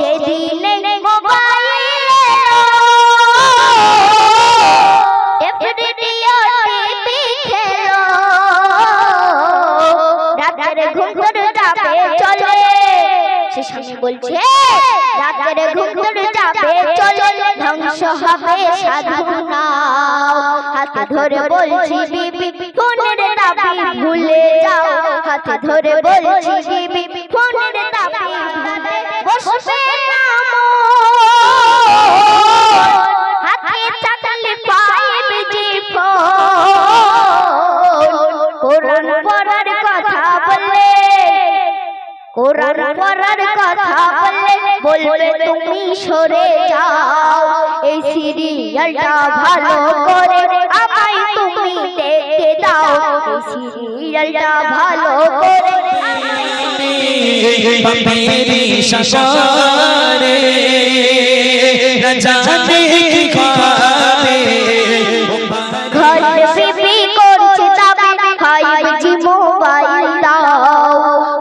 যেদিন mobile এফডিও TV খেলো রাতের ঘুম যাবে চলে সে স্বামী বলছে রাতের ঘুম যাবে চলে ধ্বংস হবে সাধনা হাতে ধরে বলছি বিবি ফোনের দাবি ভুলে যাও হাতে ধরে বলছি বিবি ফোনের দাবি ভুলে বসবে না হাতে চাকলি 5G ফোন কোরআন পড়ার কথা বলে কোরআন পড়ার কথা বলবে তুমি সরে যাও এই সিরিয়ালটা ভালো করে আমায় তুমি দেখতে দাও এই সিরিয়ালটা ভালো করে मेरी शशारे न जाने की ख्वाबे घर बीबी করছে দাবি 5G মোবাইল দাও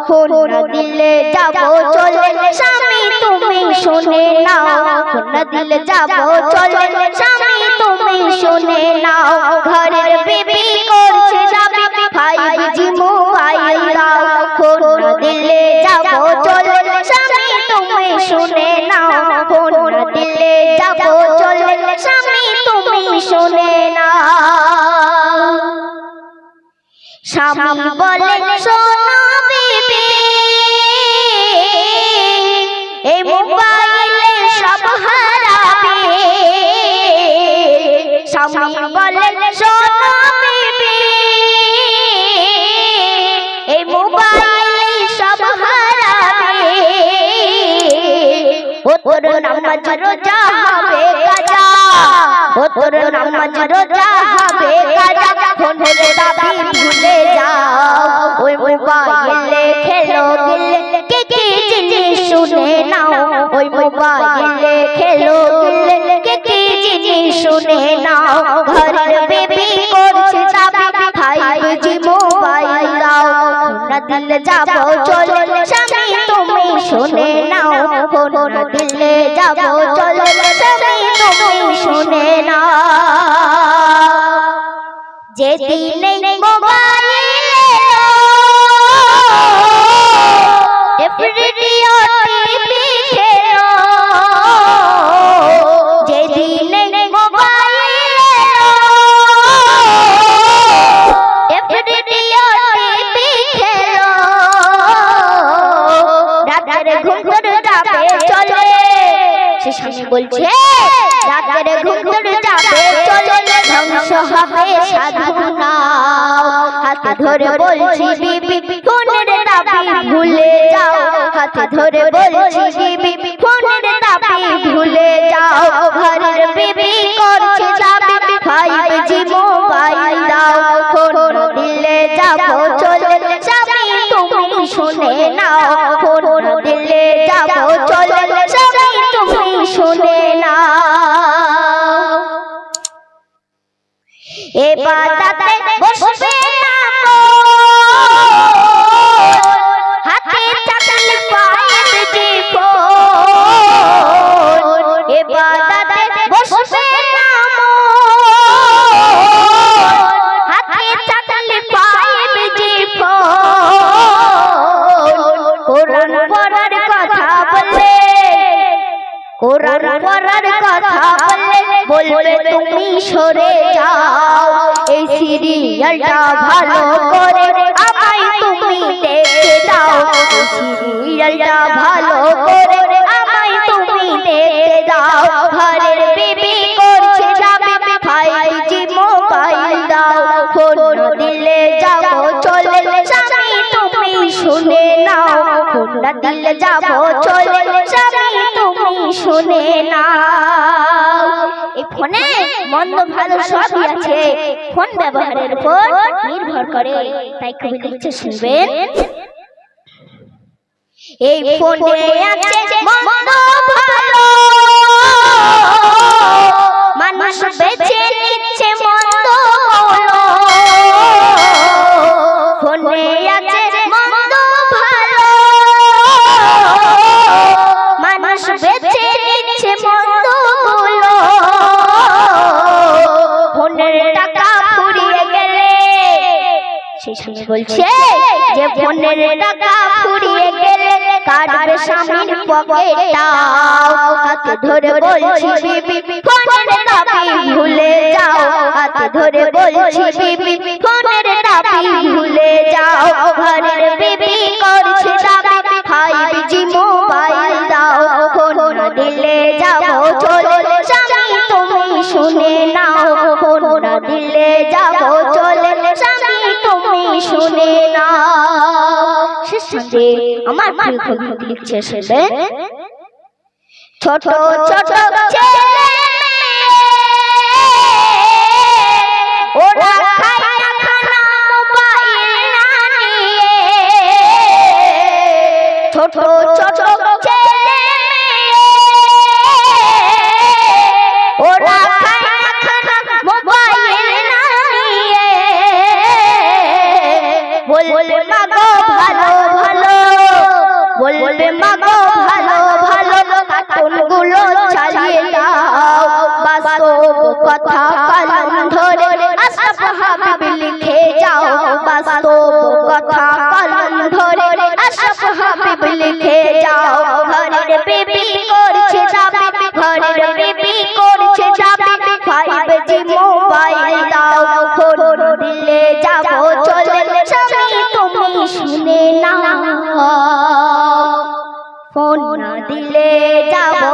ফোন দিলে যাবো চলে স্বামী তুমি শুনে নাও ফোন দিলে যাবো চলে স্বামী তুমি শুনে নাও ঘরের বিবি করছে দাবি 5G মোবাইল দাও ফোন দিলে যাবো চলে স্বামী তুমি শুনে নাও ফোন দিলে যাবো চলে স্বামী তুমি শুনে নাও স্বামী বলে শোনো বিবি এই মোবাইলে সব হারাবে স্বামী বলে শোনো বিবি এই মোবাইলে সব হারাবে ও তোর নামাজ রোজা হবে কাজা ও তোর নামাজ রোজা হবে কাজা ফোনের দাবি ভুলে যাও ওই মোবাইলে খেলো গিলে কে কে জিনিস শুনে নাও ওই মোবাইলে খেলো গিলে কে কে জিনিস শুনে নাও ঘরের বেবি করছে দাবি 5G মোবাইল দাও ফোন দিলে যাবো চলে স্বামী তুমি শুনে নাও ফোন দিলে যাবো চলে স্বামী তুমি শুনে নাও যেদিন মোবাইল এফডিও টিভি খেলো যেদিন মোবাইল এফডিও টিভি খেলো রাতের ঘুম যাবে চলে সে স্বামী বলছে রাতের ঘুম যাবে চলে ধ্বংস হবে সাধনা হাতে ধরে বলছি বিবি ফোনের দাবি ভুলে যাও হাতে ধরে বলছি বিবি ফোনের দাবি ভুলে যাও ঘরের বিবি করছে দাবি 5G মোবাইল দাও ফোন দিলে যাবো চলে স্বামী তুমি শুনে নাও ফোন দিলে যাবো চলে স্বামী তুমি শুনে নাও এবাদাতে বসবে না হাতে চাকলি 5G ফোন এবাদাতে বসবে না হাতে চাকলি 5G ফোন কোরআন পড়ার কথা বলে কোরআন পড়ার কথা বলবে তুমি সরে যাও এই সিরিয়ালটা ভালো করে আমায় তুমি দেখতে দাও এই সিরিয়ালটা ভালো করে আমায় তুমি দেখতে দাও ঘরের বিবি করছে দাবি 5G মোবাইল দাও ফোন দিলে যাবো চলে স্বামী তুমি শুনে নাও ফোন দিলে যাবো চলে স্বামী তুমি শুনে নাও এই ফোনে মন্দ ভালো সবই আছে ফোন ব্যবহারের উপর নির্ভর করে তাই কবি লিখছে শুনবেন এই ফোনে আছে মন্দ ভালো মানুষ বেছে নিচ্ছে মন্দ ভালো ফোনে আছে মন্দ ভালো মানুষ বলছে যে ফোনের টাকা ফুরিয়ে গেলে কাটবে স্বামীর পকেটটাও হাতে ধরে বলছি বিবি ফোনের টাকা ভুলে যাও হাতে ধরে বলছি বিবি ফোনের টাকা ভুলে যাও ঘরের বিবি করছে দাবি 5G মোবাইল দাও ফোন না দিলে যাবো চলে স্বামী তুমি শুনে নাও ফোন না দিলে যাবো চলে স্বামী তুমি শুনে নাও শেষে আমার প্রিয় কবি লিখছে শেষে ছোট ছোট ছেলে ওরা খায় না খানা মোবাইল না নিয়ে ছোট ছোট ছেলে ওরা খায় না খানা মোবাইল না নিয়ে বলবে মাগো ভালো ভালো বলবে মাগো ভালো ভালো কার্টুনগুলো চালিয়ে দাও বাস্তব কথা কলম ধরে আশরাফ হাবিব লিখে যাও বাস্তব কথা কলম ধরে আশরাফ হাবিব লিখে যাও ঘরের বিবি করছে দাবি ঘরের বিবি করছে দাবি 5G মোবাইল দাও ফোন দিলে যাবো চলে স্বামী তুমি শুনে নাও ফোন না দিলে যাবো